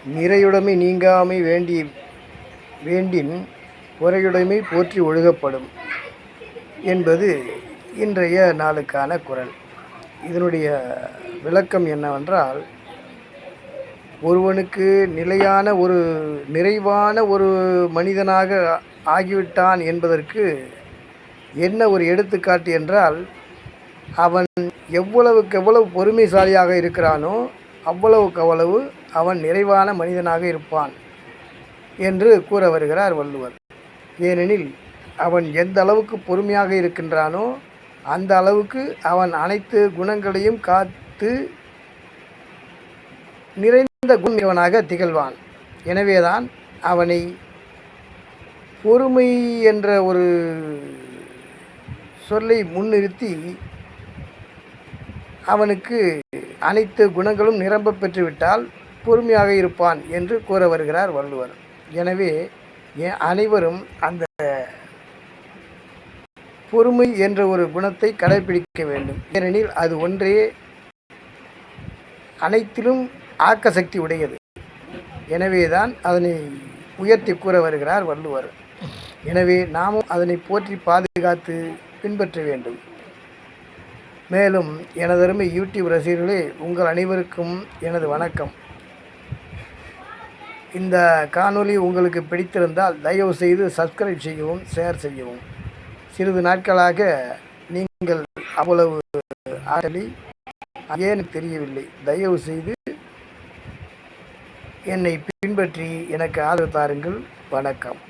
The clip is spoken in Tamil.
நிறையுடைமை நீங்காமை வேண்டின் பொறையுடைமை போற்றி ஒழுகப்படும் என்பது இன்றைய நாளுக்கான குறள். இதனுடைய விளக்கம் என்னவென்றால், ஒருவனுக்கு நிறைவான ஒரு மனிதனாக ஆகிவிட்டான் என்பதற்கு என்ன ஒரு எடுத்துக்காட்டு என்றால், அவன் எவ்வளவு பொறுமைசாலியாக இருக்கிறானோ அவ்வளவு அவன் நிறைவான மனிதனாக இருப்பான் என்று கூற வருகிறார் வள்ளுவர். ஏனெனில் அவன் எந்த அளவுக்கு பொறுமையாக இருக்கின்றானோ அந்த அளவுக்கு அவன் அனைத்து குணங்களையும் காத்து நிறைந்த குணமிக்கவனாக திகழ்வான். எனவேதான் அவனை பொறுமை என்ற ஒரு சொல்லை முன்னிறுத்தி அவனுக்கு அனைத்து குணங்களும் நிரம்ப பெற்றுவிட்டால் பொறுமையாக இருப்பான் என்று கூற வருகிறார் வள்ளுவர். எனவே அனைவரும் அந்த பொறுமை என்ற ஒரு குணத்தை கடைபிடிக்க வேண்டும். ஏனெனில் அது ஒன்றே அனைத்திலும் ஆக்க சக்தி உடையது. எனவேதான் அதனை உயர்த்தி கூற வருகிறார் வள்ளுவர். எனவே நாமும் அதனை போற்றி பாதுகாத்து பின்பற்ற வேண்டும். மேலும் எனதருமை யூடியூப் ரசிகர்களே, உங்கள் அனைவருக்கும் எனது வணக்கம். இந்த காணொளி உங்களுக்கு பிடித்திருந்தால் தயவு செய்து சப்ஸ்கிரைப் செய்யவும், ஷேர் செய்யவும். சிறிது நாட்களாக நீங்கள் அவ்வளவு ஆற்றலி ஏன் தெரியவில்லை. தயவு செய்து என்னை பின்பற்றி எனக்கு ஆதரவு தாருங்கள். வணக்கம்.